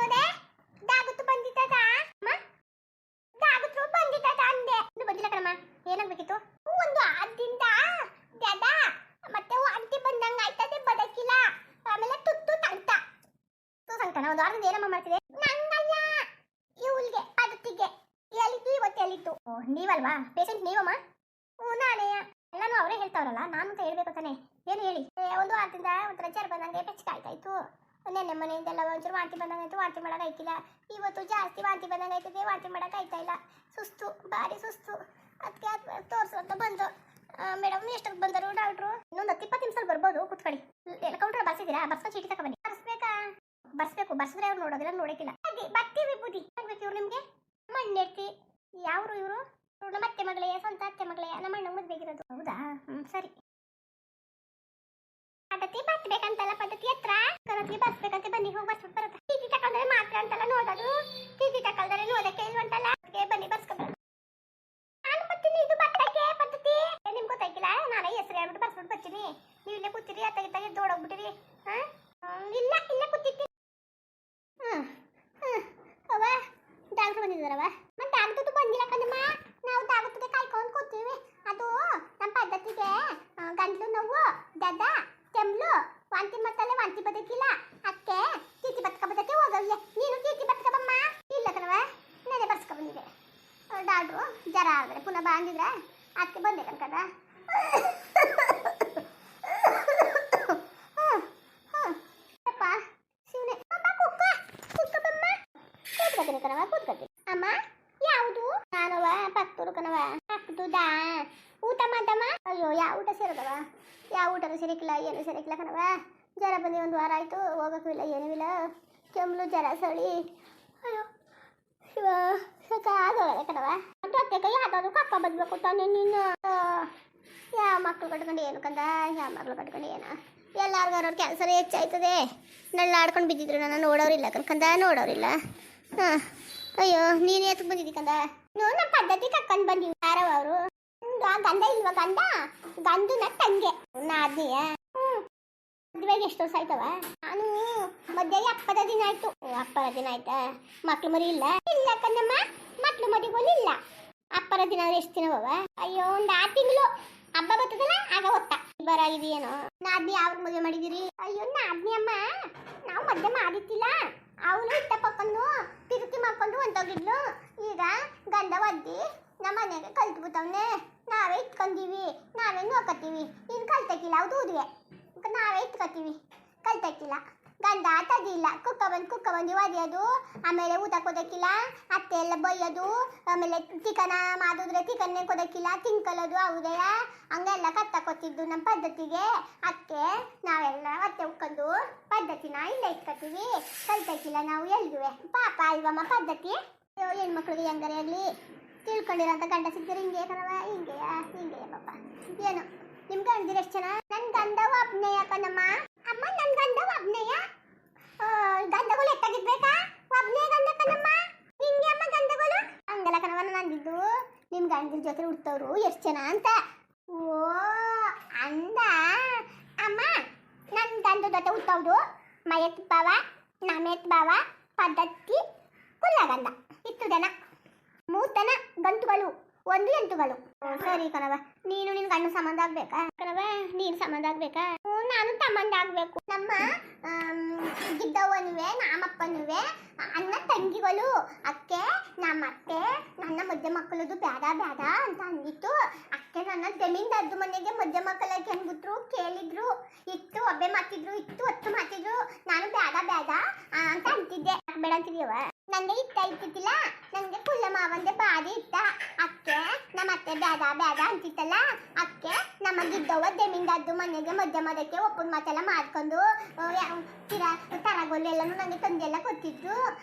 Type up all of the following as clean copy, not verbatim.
ಮದೆ ದಾಗುತ್ತು ಬಂದಿದ್ದದ ಅಮ್ಮ ದಾಗುತ್ತು ಬಂದಿದ್ದದ ಅಂದೆ ಇದು ಬಂದಿಲ್ಲ ಕಣಮ್ಮ ಏನಾಗಬೇಕಿತ್ತು ಒಂದು ಆದಿಂದ ದದ ಮತ್ತೆ ವಾಂತಿ ಬಂದಂಗ ಆಯ್ತದೆ ಬದಕಿಲ್ಲ ಆಮೇಲೆ ತುತ್ತು ತಂತ ಸಂಕಟ ಒಂದು ವಾರದಿಂದ ಏನಮ್ಮ ಮಾಡ್ತಿದೆ ನಂಗಲ್ಲ ಇವಳಿಗೆ ಪದ್ಧತಿಗೆ ಹೇಳಿದ್ದು ಇವತ್ತು ಹೇಳಿದ್ದು ನೀವಲ್ವಾ ಪೇಷಂಟ್ ನೀವಮ್ಮ ನಾನೇ ಎಲ್ಲಾನು ಅವರೇ ಹೇಳ್ತಾವ್ರಲ್ಲ ನಾನು ಅಂತ ಹೇಳ್ಬೇಕು ತಾನೆ ಏನು ಹೇಳಿ ಒಂದು ವಾರದಿಂದ ಒಂಥರ ಜ್ವರ ಬಂದಂಗೆ ಬೆಚ್ಚಗಾಯ್ತಾಯ್ತು ನೆನ್ನೆ ಮನೆಯಿಂದೆಲ್ಲ ಒಂಚೂರು ವಾಂತಿ ಬಂದಂಗಾಯ್ತು ವಾಂತಿ ಮಾಡೋಕ್ಕಾಯ್ತಿಲ್ಲ ಇವತ್ತು ಜಾಸ್ತಿ ವಾಂತಿ ಬಂದಂಗಾಯ್ತದೆ ವಾಂತಿ ಮಾಡೋಕ್ಕಾಯ್ತಾ ಇಲ್ಲ ಸುಸ್ತು ಭಾರಿ ಸುಸ್ತು ಅದಕ್ಕೆ ತೋರಿಸು ಅಂತ ಬಂದು ಮೇಡಮ್ ಎಷ್ಟಕ್ಕೆ ಬಂದರು ಡಾಕ್ಟ್ರು ಇನ್ನೊಂದು 10-20 ನಿಮಿಷದಲ್ಲಿ ಬರ್ಬೋದು ಕೂತ್ಕೊಳ್ಳಿ ಎಲ್ಲ ಕೌಂಟ್ರ್ ಬರ್ಸಿದ್ದೀರಾ ಬರ್ಸ್ಕೊಂಡು ಚೀಟಿ ತಗೊಬನ್ನಿ ಬರ್ಸ್ಬೇಕು ಬರ್ಸಿದ್ರೆ ಅವ್ರು ನೋಡೋದಿಲ್ಲ ನೋಡೋಕ್ಕಿಲ್ಲ ಹಾಗೆ ಬರ್ತೀವಿ ಬುದ್ಧಿ ಆಗ್ಬೇಕು ಇವ್ರು ನಿಮಗೆ ಮಣ್ಣೆಡ್ತಿ ಯಾವ್ರು ಇವರು ನಮ್ಮ ಅತ್ತೆ ಮಗಳೇ ಸ್ವಂತ ಅತ್ತೆ ಮಗಳೇ ನಮ್ಮ ಅಣ್ಣ ಮದ್ಬೇಕಿರೋದು ಹೌದಾ ಸರಿ ಪದ್ಧತಿ ಬರ್ಸ್ಬೇಕಂತಲ್ಲ ಪದ್ಧತಿ ಹತ್ರ ಕರತ್ಲಿ ಬರ್ಸ್ಬೇಕಂತ ಬನ್ನಿ ಹೋಗಿ ಬರ್ಸ್ಬಿಟ್ಟು ಬರುತ್ತೆ ಚೀಟಿ ತಕೊಂಡ್ರೆ ಮಾತ್ರ ಅಂತಲ್ಲ ನೋಡೋದು ಚೀಟಿ ತಕೊಂಡ್ರೆ ನೋಡಕ್ಕೆ ಇಲ್ವಂತಲ್ಲ ಬನ್ನಿ ಬರ್ಸ್ಕೊಬಾರ ನಾನು ಬರ್ತೀನಿ ಇದು ಬರ್ತಕ್ಕೆ ಪದ್ಧತಿ ನಿಮ್ಗೆ ಗೊತ್ತಾಗಿಲ್ಲ ನಾನೇ ಹೆಸರು ಹೇಳ್ಬಿಟ್ಟು ಬರ್ಸ್ಬಿಟ್ಟು ಬರ್ತೀನಿ ನೀವು ಇಲ್ಲೇ ಕೂತಿರಿ ಅತ್ತಾಗಿ ದೋಡೋಗ್ಬಿಟ್ಟಿರಿ ಇಲ್ಲ ಇಲ್ಲೇ ಕೂತಿರ್ತೀನಿ ಅವ ಡಾಕ್ಟ್ರು ಬಂದಿದ್ದಾರವ ಮತ್ತೆ ಡಾಕ್ಟರ್ ಬಂದಿಲ್ಲ ಕಣಮ್ಮ ನಾವು ಡಾಕ್ಟರ್ಗೆ ಕಾಯ್ಕೊಂಡು ಕೂತೀವಿ ಅದು ನಮ್ಮ ಪದ್ಧತಿಗೆ ಗಂಟ್ಲು ನೋವು ದದ ಕೆಮ್ಲು ವಾಂತಿ ಮತ್ತಲ್ಲೇ ವಾಂತಿ ಬದಕಿಲ್ಲ ಅದಕ್ಕೆ ಚೀಟಿ ಬದ್ಕ ಹೋಗವ್ಲೆ ನೀನು ಚೀಟಿ ಬದ್ಕಬಮ್ಮ ಇಲ್ಲ ಕಣವ ನೆನೆ ಬರ್ಸ್ಕೊಬಂದಿದೆ ಡಾಕ್ಟ್ರು ಜ್ವರ ಆದರೆ ಪುನಃ ಬಂದಿದ್ರೆ ಅದಕ್ಕೆ ಬಂದೇಕನ್ಕದ ಕಣವ ಕೂತ್ಕೊತೀನಿ ಅಮ್ಮ ಯಾವುದು ನಾನವ ಪಕ್ತೂರು ಕಣವ ಪಕ್ದುದಾ ಊಟ ಮಾಡಮ್ಮ ಅಯ್ಯೋ ಯಾವ ಊಟ ಸೇರದವ ಯಾವ ಊಟನೂ ಸೇರಿಕಿಲ್ಲ ಏನು ಸೇರಿಕಿಲ್ಲ ಕಣವ ಜ್ವರ ಬಂದು ಒಂದು ವಾರ ಆಯಿತು ಹೋಗೋಕ್ಕೂ ಇಲ್ಲ ಏನೂ ಇಲ್ಲ ಕೆಮ್ಮಲು ಜ್ವರ ಸಳಿ ಅಯ್ಯೋ ಶಿವ ಸಾಕಾಗೋಗಲ್ಲ ಕಣವ ಅದು ಅತ್ತೆ ಕೈ ಯಾವ್ದಾದ್ರು ಕಕ್ಕ ಬದಬೇಕು ತಾನೆ ನೀನು ಯಾವ ಮಕ್ಕಳು ಕಟ್ಕೊಂಡು ಏನು ಕಂದ ಯಾವ ಮಕ್ಕಳು ಕಟ್ಕೊಂಡು ಏನ ಎಲ್ಲಾರ್ಗಾರವ್ರ ಕ್ಯಾನ್ಸರ್ ಹೆಚ್ಚಾಯ್ತದೆ ನಳ್ಳಾಡ್ಕೊಂಡು ಬಿದ್ದಿದ್ರು ನಾನು ನೋಡೋರಿಲ್ಲ ಕಣ್ಕಂದ ನೋಡೋರಿಲ್ಲ ಹಾಂ ಅಯ್ಯೋ ನೀನು ಎತ್ತಕ್ಕೆ ಬಂದಿದ್ದಿ ಕಂದ ನಮ್ಮ ಪದ್ಧತಿ ಕರ್ಕೊಂಡು ಬಂದಿವಿ ಯಾರವ ಅವರು ಗಂಡ ಇಲ್ವಾ ಗಂಡನ ತಂಗೆ ನಾದ್ನಿಯ ಮದುವೆಗೆ ಎಷ್ಟು ವರ್ಷ ಆಯ್ತವ ನಾನು ಮದುವೆಗೆ 70 ದಿನ ಆಯ್ತು 70 ದಿನ ಆಯ್ತಾ ಮಕ್ಳು ಮರಿ ಇಲ್ಲ ಇಲ್ಲ ಕಣ್ಣಮ್ಮ ಮಕ್ಳು ಮರಿಗಳು ಇಲ್ಲ 70 ದಿನ ಅಂದ್ರೆ ಎಷ್ಟು ದಿನವವ ಅಯ್ಯೋ ಒಂದು 6 ತಿಂಗಳು ಹಬ್ಬ ಬರ್ತದಲ್ಲ ಆಗ ಹೊತ್ತ ಬರಾಗಿದೆಯೇನೋ ನಾದ್ನಿ ಯಾವಾಗ ಮದುವೆ ಮಾಡಿದಿರಿ ಅಯ್ಯೋ ನಾದ್ನಿ ಅಮ್ಮ ನಾವು ಮದುವೆ ಮಾಡಿತ್ತಿಲ್ಲ ಅವನು ಇಟ್ಟ ಪಕ್ಕೊಂಡು ತಿರುಗಿ ಮಾಡ್ಕೊಂಡು ಹೊಂಟೋಗಿದ್ಲು ಈಗ ಗಂಡ ಒದ್ದಿ ನಮ್ಮ ಮನೆಗೆ ಕಲ್ತ್ಬಿಟ್ಟವನೆ ನಾವೇ ಇಟ್ಕೊಂಡೀವಿ ನಾವೇ ನೋಡ್ಕೊತೀವಿ ಇನ್ನು ಕಲ್ತಕ್ಕಿಲ್ಲ ಅವ್ದು ಊರಿಗೆ ನಾವೇ ಇಟ್ಕೊತೀವಿ ಕಲ್ತಕ್ಕಿಲ್ಲ ಗಂಡ ತದಿಲ್ಲ ಕುಕ್ಕ ಬಂದು ಒದೆಯೋದು ಆಮೇಲೆ ಊಟ ಕೊಡೋಕ್ಕಿಲ್ಲ ಅತ್ತೆ ಎಲ್ಲ ಬೈಯೋದು ಆಮೇಲೆ ಚಿಕನ ಮಾಡಿದ್ರೆ ಚಿಕನ್ನೇ ಕೊಡೋಕ್ಕಿಲ್ಲ ತಿನ್ಕೊಳ್ಳೋದು ಹೌದೆಯ ಹಂಗೆಲ್ಲ ಕತ್ತಕೊತ್ತಿದ್ದು ನಮ್ಮ ಪದ್ಧತಿಗೆ ಅದಕ್ಕೆ ನಾವೆಲ್ಲ ಅತ್ತೆ ಉಕ್ಕೊಂಡು ಪದ್ಧತಿನ ಇಲ್ಲ ಇಟ್ಕೊತೀವಿ ಕಲ್ತಕ್ಕಿಲ್ಲ ನಾವು ಎಲ್ಗುವೆ ಪಾಪ ಅಲ್ವಮ್ಮ ಪದ್ಧತಿ ಹೆಣ್ಮಕ್ಳಿಗೆ ಹೆಂಗಾರೆ ಆಗಲಿ ತಿಳ್ಕೊಂಡಿರೋಂಥ ಗಂಡ ಸಿಗ್ತಾರೆ ಹಿಂಗೆ ಕಣವ ಹಿಂಗೆಯ ಪಾಪ ಏನು ನಿಮ್ಮ ಗಂಡಿರು ಎಷ್ಟು ಜನ ನನ್ನ ಗಂಡ ಒಬ್ನೆಯ ಕಣಮ್ಮ ಅಮ್ಮ ನನ್ನ ಗಂಡ ಒಬ್ನೆಯ ಗಂಡಗಳು ಎತ್ತಾಗಿರ್ಬೇಕಾ ಒಬ್ನೇ ಗಂಡ ಕಣಮ್ಮ ಹಿಂಗೆ ಅಮ್ಮ ಗಂಡಗಳು ಹಂಗಲ್ಲ ಕಣವ ನಾನು ಅಂದಿದ್ದು ನಿಮ್ಮ ಗಂಡಿನ ಜೊತೆ ಹುಡ್ತವ್ರು ಎಷ್ಟು ಜನ ಅಂತ ಓ ಅಂದ ಅಮ್ಮ ನನ್ನ ಗಂಡ ಜೊತೆ ಹುಟ್ಟವ್ರು ಮಯತ್ ಬಾವ ನಮೇತ್ ಬಾವ ಪದ್ಧತಿ ಕುಲ್ಲ ಗಂಡ ಇತ್ತು ಜನ 3 ಜನ ಗಂಟುಗಳು 1 ಎಂಟುಗಳು ಸರಿ ಕಣವ ನೀನು ನಿನ್ ಗಂಡ ಸಂಬಂಧ ಆಗ್ಬೇಕಾ ಕಣವ ನೀನು ಸಂಬಂಧ ಆಗ್ಬೇಕಾ ನಾನು ಸಂಬಂಧ ಆಗ್ಬೇಕು ನಮ್ಮ ಗಿದ್ದವನುವೆ ನಮ್ಮಪ್ಪನುವೆ ಅಣ್ಣ ತಂಗಿಗಳು ಅಕ್ಕೆ ನಮ್ಮತ್ತೆ ನನ್ನ ಮಧ್ಯೆ ಮಕ್ಕಳದು ಬೇಡ ಅಂತ ಅಂದಿತ್ತು ಅಕ್ಕೆ ನನ್ನ ಜಮೀನ್ದಾರ್ದು ಮನೆಗೆ ಮಧ್ಯೆ ಮಕ್ಕಳಿಗೆ ಅಂದ್ಬಿಟ್ರು ಕೇಳಿದ್ರು ಇತ್ತು ಒಬ್ಬೆ ಮಾತಿದ್ರು ಇತ್ತು ಹೊತ್ತು ಮಾತಿದ್ರು ನಾನು ಬೇಡ ಅಂತ ಅಂತಿದ್ದೆ ಬೇಡ ಅಂತಿದ್ಯವ ನನಗೆ ಇತ್ತಿಲ್ಲ ನನಗೆ ಕುಲ್ಲ ಮಾವಂದೆ ಬಾರಿ ಇತ್ತ ಅಕ್ಕೆ ನಮ್ಮ ಅತ್ತೆ ಬೇಡ ಅಂತಿತ್ತಲ್ಲ ಅಕ್ಕೆ ನಮ್ಮ ಗಿದ್ದವ ಜಮೀನ್ದಾರ್ದು ಮನೆಗೆ ಮಧ್ಯಕ್ಕೆ ಒಪ್ಪದ ಮಾತೆಲ್ಲ ಮಾಡ್ಕೊಂಡು ತರಗೋಲು ಎಲ್ಲನೂ ನನಗೆ ತಂದೆಲ್ಲ ಕೊಟ್ಟಿದ್ರು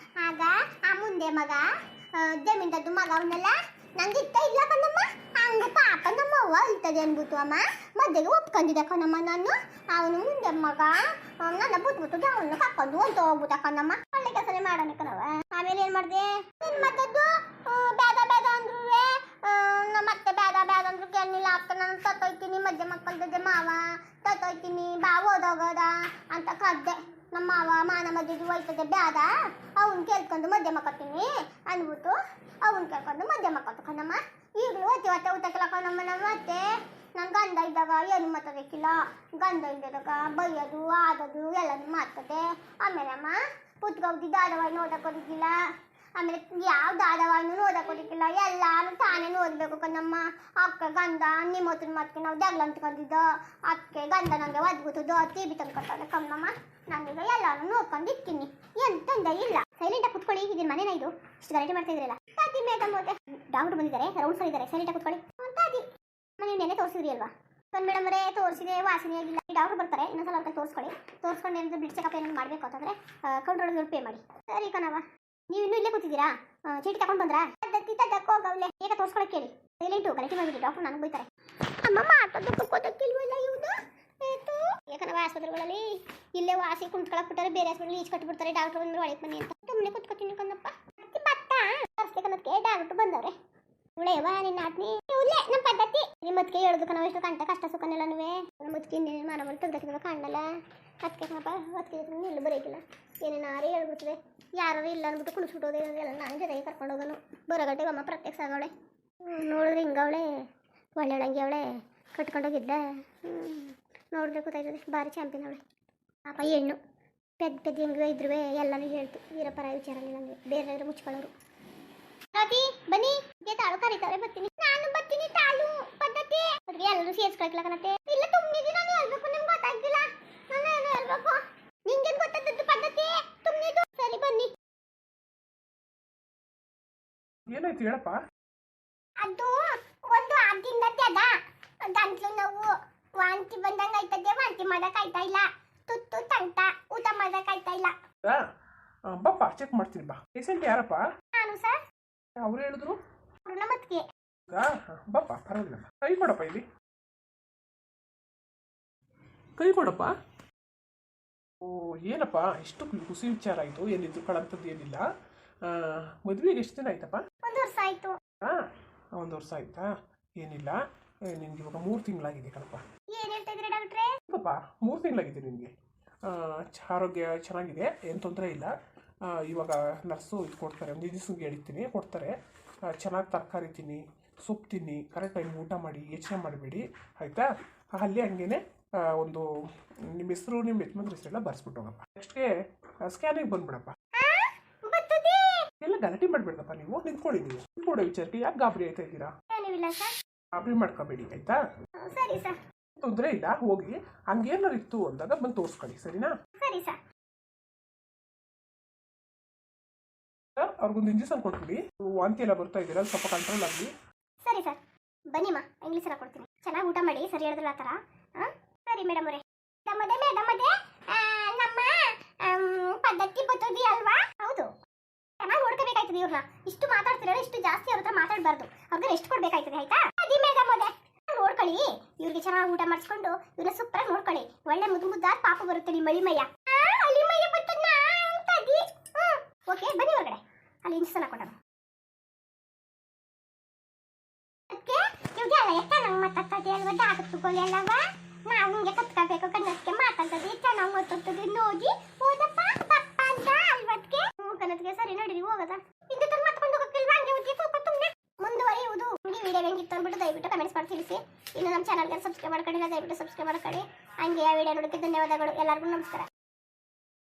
ಆಗ ಆ ಮುಂದೆ ಮಗ ಜಮೀನ್ದಾರ್ದು ಮಗ ಅವನ್ನೆಲ್ಲ ನಂಗೆ ಇತ್ತ ಇಲ್ಲ ಕಣಮ್ಮ ಹಂಗೆ ಪಾಪ ನಮ್ಮ ಅವ್ವ ಇರ್ತದೆ ಅನ್ಬಿಟ್ಟು ಅಮ್ಮ ಮಧ್ಯೆಗೆ ಒಪ್ಕೊಂಡಿದ್ದೆ ಕಣಮ್ಮ ನಾನು ಅವನು ಮುಂದೆ ಮಗ ನನ್ನ ಬಿಟ್ಬಿಟ್ಟು ಅವನು ಕರ್ಕೊಂಡು ಅಂತ ಹೋಗ್ಬಿಟ್ಟ ಕಣಮ್ಮ ಒಳ್ಳೆ ಕೆಲಸನೇ ಮಾಡೋಣ ಕಣವ ಆಮೇಲೆ ಏನ್ ಮಾಡಿದೆ ಮತ್ತದ್ದು ಬೇಡ ಅಂದ್ರು ಮತ್ತೆ ಬೇಡ ಅಂದ್ರು ಕೇಳಿಲ್ಲ ಅಕ್ಕ ನಾನು ತತ್ತೋಯ್ತೀನಿ ಮಧ್ಯೆ ಮಕ್ಕಳ ಜೊತೆ ಮಾವ ತತ್ತೋಯ್ತೀನಿ ಬಾ ಓದೋಗೋದ ಅಂತ ಕದ್ದೆ ನಮ್ಮ ಮಾವ ಮಾನ ಮದ್ದಿದ್ದು ಹೋಯ್ತದೆ ಬ್ಯಾದ ಅವ್ನು ಕೇಳ್ಕೊಂಡು ಮದ್ಯ ಮಕ್ಕತ್ತೀನಿ ಅಂದ್ಬಿಟ್ಟು ಅವ್ನು ಕೇಳ್ಕೊಂಡು ಮದ್ಯ ಮಕ್ಕತ್ತು ಕಣಮ್ಮ. ಈಗಲೂ ಒತ್ತಿ ಒತ್ತೆ ಊಟಕ್ಕೆಲ್ಲ ಕಣಮ್ಮ. ನಮ್ಮ ಮತ್ತೆ ನನ್ನ ಗಂಡ ಇದ್ದಾಗ ಏನು ಮಾತಾಡಕ್ಕಿಲ್ಲ, ಗಂಡ ಇದ್ದಾಗ ಬೈಯೋದು ಆಗೋದು ಎಲ್ಲನೂ ಮಾಡ್ತದೆ. ಆಮೇಲೆ ಅಮ್ಮ ಪುತ್ಕೌದಿ ಧಾರಾವಾಹಿ ನೋಡೋಕ್ಕೋದಿಕ್ಕಿಲ್ಲ, ಆಮೇಲೆ ಯಾವ ಧಾರಾವಾಹಿನೂ ನೋಡೋಕ್ಕೋದಿಕ್ಕಿಲ್ಲ, ಎಲ್ಲಾನು ತಾನೇ ನೋಡಬೇಕು ಕಣಮ್ಮ. ಅಕ್ಕ ಗಂಡ ನಿಮ್ಮ ಹೊತ್ತಿನ ಮಾತಿಗೆ ನಾವು ಜಗಳ ಅಂತ್ಕೊಂಡಿದ್ದು, ಅದಕ್ಕೆ ಗಂಡ ನನಗೆ ಒದ್ಗುತ್ತದು ಟಿವಿ ತಂದ್ಕೊಡ್ತಾರೆ ಕಮ್ಮಮ್ಮ. ನಾನೀಗ ಎಲ್ಲಾನು ನೋಡ್ಕೊಂಡಿರ್ತೀನಿ, ಎಂತಂದ ಇಲ್ಲ. ಸೈಲೆಂಟಾಗಿ ಕುತ್ಕೊಳ್ಳಿ, ಇದೀನಿ ಮನೇನ ಇದು ಇಷ್ಟು ಗಲಾಟೆ ಮಾಡ್ತಾ ಇದ್ರಲ್ಲ. ತಾತಿ ಮೇಡಮ್ ಹೋದೆ, ಡಾಕ್ಟರ್ ಬಂದಿದ್ದಾರೆ, ರೌಂಡ್ಸ್ ಇದ್ದಾರೆ, ಸೈಲೆಂಟಾಗಿ ಕುತ್ಕೊಳ್ಳಿ. ತಾದಿ ಮನೆ ನೆನೆ ತೋರಿಸಿದ್ರಿ ಅಲ್ವಾ ಒಂದು ಮೇಡಮ್ರೇ? ತೋರಿಸಿದೆ, ವಾಸನೆ ಆಗಿಲ್ಲ. ಡಾಕ್ಟರ್ ಬರ್ತಾರೆ, ಇನ್ನೊಂದ್ಸಲ ಅವ್ರಿಗೆ ತೋರಿಸ್ಕೊಳ್ಳಿ. ತೋರಿಸ್ಕೊಂಡು ಏನಾದರೂ ಬ್ಲಡ್ ಚೆಕಪ್ ಏನಾದ್ರು ಮಾಡಬೇಕು ಅಂತಂದರೆ ಕೌಂಟ್ರೊಳಗೆ ದುಡ್ಡು ಪೇ ಮಾಡಿ. ಸರಿ ಕಣವ. ನೀವು ಇನ್ನೂ ಇಲ್ಲೇ ಕೂತಿದ್ದೀರಾ? ಚೀಟಿ ತಗೊಂಡು ಬಂದ್ರಾ? ಪದ್ಧತಿ ತಗೋಗವ್ಲೆ ಈಗ ತೋರಿಸ್ಕೊಳಕ್ಕೆ ಹೇಳಿ. ಸೈಲೆಂಟು ಗಲಾಟೆ ಮಾಡಿಬಿಡಿ, ಡಾಕ್ಟರ್ ನನಗೆ ಬೈತಾರೆ. ಅಮ್ಮ ಮಾತಾಡೋದು ಗೊತ್ತಾಗಿಲ್ವಲ್ಲ ಇವ್ದು ಆಯಿತು. ಯಾಕಂದ್ರೆ ಆಸ್ಪತ್ರೆಗಳಲ್ಲಿ ಇಲ್ಲೇ ವಾಸಿ ಕುಂತ್ಕೊಳಕ್ಕೆ ಬಿಟ್ಟಾರೆ, ಬೇರೆ ಹಾಸ್ಪಿಟಲ್ ಈಚ್ ಕಟ್ಟಿಬಿಡ್ತಾರೆ. ಡಾಕ್ಟರ್ ಬಂದ್ರೆ ಒಳಗೆ ಬನ್ನಿ ಅಂತ ಸುಮ್ಮನೆ ಕುತ್ಕೊತೀನಿ ಕಣಪ್ಪ. ಭತ್ತ ತರಿಸ್ಬೇಕನ್ನೋದಕ್ಕೆ ಡಾಕ್ಟರ್ ಬಂದವ್ರೆ. ಉಳೇವಾ ನಿನ್ನ ಆತ್ಮಿ ಇಲ್ಲೇ ನಮ್ಮ ಪದ್ಧತಿ. ನಿಮ್ಮದಕ್ಕೆ ಹೇಳೋದಕ್ಕ ನಾವು ಎಷ್ಟು ಕಂಟ ಕಷ್ಟ ಸುಖನೆಲ್ಲನೂ ನಮ್ಮದಕ್ಕೆ ಇನ್ನೇನು ಮಾನವರು ತೆಗ್ದಕ್ಕಿದ್ರೆ ಕಾಣಲ್ಲ. ಅದಕ್ಕೆ ಕಣಪ್ಪ ಅದಕ್ಕೆ ಎಲ್ಲೂ ಬರೋಕಿಲ್ಲ, ಏನೇನಾರೇ ಹೇಳ್ಬಿಡ್ತದೆ. ಯಾರು ಇಲ್ಲ ಅಂದ್ಬಿಟ್ಟು ಕುಣಿಸ್ಬಿಟ್ಟೋದೆ ಎಲ್ಲ ನಾನು ಜೊತೆಗೆ ಕರ್ಕೊಂಡು ಹೋಗೋನು. ಬರೋಗಟ್ಟೆ ಅಮ್ಮ ಪ್ರತ್ಯಕ್ಷ ಆಗವಳೆ, ನೋಡಿದ್ರೆ ಹಿಂಗವಳೆ, ಒಳ್ಳೆಳಂಗೆ ಅವಳೆ, ಕಟ್ಕೊಂಡೋಗಿದ್ದ. ನೋಡಿದ್ರೆ ಗೊತ್ತಾಯ್ತದೆ, ಭಾರಿ ಚಾಂಪಿಯನ್ ಅವಳೆ. ಪಾಪ ಹೆಣ್ಣು ಪೆದ್ದ ಪೆದ್ದ ಹೆಂಗೆ ಇದ್ರು ಎಲ್ಲನೂ ಹೇಳ್ತು. ವೀರಪರ ವಿಚಾರನೇ ನಮಗೆ, ಬೇರೆ ಮುಚ್ಕೊಳ್ಳೋರು. ರಾತಿ ಬನ್ನಿ, ತಾಳು ಕರೀತಾರೆ, ಬರ್ತೀನಿ. ನಾನು ಬರ್ತೀನಿ ತಾಳು ಪದ್ಧತಿ. ಅದ್ರಿಗೆ ಎಲ್ಲರೂ ಸೇರ್ಸ್ಕೊಳಕ್ಲ ಕಣತ್ತೆ. ಇಲ್ಲ ತುಮ್ನಿದಿ, ನಾನು ಹೇಳ್ಬೇಕು, ನಿಮ್ಗೆ ಗೊತ್ತಾಗಿಲ್ಲ. ನಾನು ಏನು ಹೇಳ್ಬೇಕು, ನಿಂಗೇನು ಗೊತ್ತಾದದ್ದು ಪದ್ಧತಿ ತುಮ್ನಿದು. ಸರಿ ಬನ್ನಿ. ಏನಾಯ್ತು ಹೇಳಪ್ಪ? ಅದು ಒಂದು ಆದಿಂದ ತೆದ ಗಂಟ್ಲು ನೋವು, ವಾಂತಿ ಬಂದಂಗೆ ಆಯ್ತದೆ. ವಾಂತಿ ಮಾಡಕ್ ಆಯ್ತಾ ಇಲ್ಲ, ತುತ್ತು ತಂಟ, ಊಟ ಮಾಡಕ್ ಆಯ್ತಾ ಇಲ್ಲ. ಬಪ್ಪ ಚೆಕ್ ಮಾಡ್ತೀನಿ ಬಾ. ಪೇಷಂಟ್ ಯಾರಪ್ಪ? ನಾನು ಸರ್. ಅವ್ರು ಹೇಳಿದ್ರು ನಮ್ಮತ್ತಿಗೆ. ಬಪ್ಪ ಪರವಾಗಿಲ್ಲ, ಕೈ ಕೊಡಪ್ಪ. ಇಲ್ಲಿ ಕೈ ಕೊಡಪ್ಪ. ಓ ಏನಪ್ಪ ಇಷ್ಟು ಖುಷಿ ವಿಚಾರ ಆಯಿತು, ಏನಿದ್ರು ಕಳಂಥದ್ದು ಏನಿಲ್ಲ. ಮದುವೆಗೆ ಎಷ್ಟು ದಿನ ಆಯ್ತಪ್ಪ? 1 ವರ್ಷ ಆಯಿತು. 1 ವರ್ಷ ಆಯ್ತಾ? ಏನಿಲ್ಲ, ನಿನ್ಗೆ ಇವಾಗ 3 ತಿಂಗಳಾಗಿದೆ ಕಣಪ್ಪ. ಏನು ಹೇಳ್ತಾ ಇದ್ರಿ ಡಾಕ್ಟ್ರೇ? ಪಾಪ 3 ತಿಂಗಳಾಗಿದೆ ನಿನಗೆ. ಆರೋಗ್ಯ ಚೆನ್ನಾಗಿದೆ, ಏನು ತೊಂದರೆ ಇಲ್ಲ. ಇವಾಗ ನರ್ಸು ಇದು ಕೊಡ್ತಾರೆ, ಒಂದು ಇಂಜೆಕ್ಷನ್ಗೆ ಹೇಳ್ತೀನಿ, ಕೊಡ್ತಾರೆ. ಚೆನ್ನಾಗಿ ತರಕಾರಿ ತಿನ್ನಿ, ಸೊಪ್ಪು ತಿನ್ನಿ, ಕರೆಕ್ಟ್ ಟೈಮ್ ಊಟ ಮಾಡಿ, ಯೋಚನೆ ಮಾಡಬೇಡಿ ಆಯಿತಾ? ಅಲ್ಲಿ ಹಂಗೇನೆ ಒಂದು ನಿಮ್ಮ ಹೆಸರು, ನಿಮ್ಮ ಯಜಮಾನ್ರ ಹೆಸರೆಲ್ಲ ಬರ್ಸ್ಬಿಟ್ಟು ಹೋಗಪ್ಪ. ನೆಕ್ಸ್ಟ್ಗೆ ಸ್ಕ್ಯಾನಿಗೆ ಬಂದ್ಬಿಡಪ್ಪ. ಎಲ್ಲ ಗಲಾಟೆ ಮಾಡಬೇಡಪ್ಪ, ನೀವು ನಿಂತ್ಕೊಳ್ಳಿ. ನೀವು ನಿಂತ್ಕೊಳ್ಳೋ ವಿಚಾರಕ್ಕೆ ಯಾಕೆ ಗಾಬರಿ ಆಯ್ತಾ ಇದ್ದೀರಾ? ಗಾಬರಿ ಮಾಡ್ಕೋಬೇಡಿ ಆಯ್ತಾ? ಸರಿ ಸರ್, ತೊಂದರೆ ಇಲ್ಲ. ಹೋಗಿ ಹಂಗೇನಾರು ಇತ್ತು ಅಂದಾಗ ಬಂದು ತೋರಿಸ್ಕೊಳ್ಳಿ, ಸರಿನಾ? ಸರಿ ಸರ್. ಅವ್ರಿಗೊಂದು ಇಂಜೆಕ್ಷನ್ ಕೊಟ್ಬಿಡಿ. ವಾಂತಿ ಎಲ್ಲ ಬರ್ತಾ ಇದ್ದೀರಾ, ಸ್ವಲ್ಪ ಕಂಟ್ರೋಲ್ ಆಗಲಿ. ಸರಿ ಸರ್, ಬನ್ನಿಮ್ಮ ಇಂಗ್ಲೀಷ್ ಎಲ್ಲ ಕೊಡ್ತೀನಿ. ಚೆನ್ನಾಗಿ ಊಟ ಮಾಡಿ, ಸರಿ ಹೇಳಿದ್ರಲ್ಲ ಆ ಥರ. ಸರಿ ಮೇಡಮ್ ಅವರೇ. ನಮ್ಮದೇ ಮೇಡಮ್ ಅದೇ ನಮ್ಮ ಪದ್ಧತಿ ಬರ್ತದೆ ಅಲ್ವಾ? ಹೌದು, ಚೆನ್ನಾಗಿ ನೋಡ್ಕೋಬೇಕಾಯ್ತದೆ ಇವ್ರನ್ನ. ಇಷ್ಟು ಮಾತಾಡ್ತಿರೋ, ಇಷ್ಟು ಜಾಸ್ತಿ ಅವ್ರ ಹತ್ರ ಮಾತಾಡಬಾರ್ದು. ಅವ್ರಿಗೆ ಎಷ್ಟು ಕೊಡ್ಬೇಕಾಯ್ತದೆ ಆಯ್ತಾ? ಅದೇ ಮೇಡಮ್ ಅದೇ ನೋಡ್ಕೊಳ್ಳಿ. ಇವ್ರಿಗೆ ಚೆನ್ನಾಗಿ ಊಟ ಮಾಡಿಸ್ಕೊಂಡು ಇವ್ರನ್ನ ಸೂಪರಾಗಿ ನೋಡ್ಕೊಳ್ಳಿ. ಒಳ್ಳೆ ಮುದ್ದಾದ ಪಾಪ ಬರುತ್ತೆ ನಿಮ್ಮ ಮಳಿಮಯ್ಯ. ಅಳಿಮಯ್ಯ ಬರ್ತದ ಅಂತದಿ. ಓಕೆ ಬನ್ನಿ ಹೊರಗಡೆ, ಅಲ್ಲಿ ಇಂಜೆಕ್ಷನ್ ಹಾಕೊಡೋಣ. ಅದಕ್ಕೆ ಇವ್ಗೆ ಅಲ್ಲ ಎತ್ತ ನಂಗೆ ಮಾತಾಡ್ತದೆ ಅಲ್ವಾ? ಡಾಕ್ಟರ್ ತಗೊಳ್ಳಿ ಅಲ್ಲವ, ನಾವು ಹಿಂಗೆ ಕತ್ಕೋಬೇಕು ಕನ್ನಡಕ್ಕೆ ಮಾತಾಡ್ತದೆ. ಚೆನ್ನಾಗಿ ಮಾತಾಡ್ತದೆ ನೋಡಿ ಹೋದಪ್ಪ ಪಪ್ಪ ಅಂತ ಅಲ್ವದ್ಕೆ. ಕನ್ನಡಕ್ಕೆ ಸರಿ ನೋಡಿರಿ ಹೋಗದ. ಇಂದು ತರ ಮಾತ್ಕೊಂಡು ಹೋಗಕ್ಕಿಲ್ವಾ? ಹಂಗೆ ಉದ್ದಿ ಸ್ವಲ್ಪ ತುಂಬನೆ ಮುಂದುವರಿಯುವುದು. ಈ ವಿಡಿಯೋ ಹೆಂಗಿತ್ತು ಅಂದ್ಬಿಟ್ಟು ದಯವಿಟ್ಟು ಕಮೆಂಟ್ಸ್ ಮಾಡಿ ತಿಳಿಸಿ. ಇನ್ನು ನಮ್ಮ ಚಾನಲ್ಗೆ ಸಬ್ಸ್ಕ್ರೈಬ್ ಮಾಡ್ಕೊಂಡಿಲ್ಲ, ದಯವಿಟ್ಟು ಸಬ್ಸ್ಕ್ರೈಬ್ ಮಾಡ್ಕೊಳ್ಳಿ. ಹಂಗೆ ಆ ವಿಡಿಯೋ ನೋಡೋಕ್ಕೆ ಧನ್ಯವಾದಗಳು. ಎಲ್ಲರಿಗೂ ನಮಸ್ಕಾರ.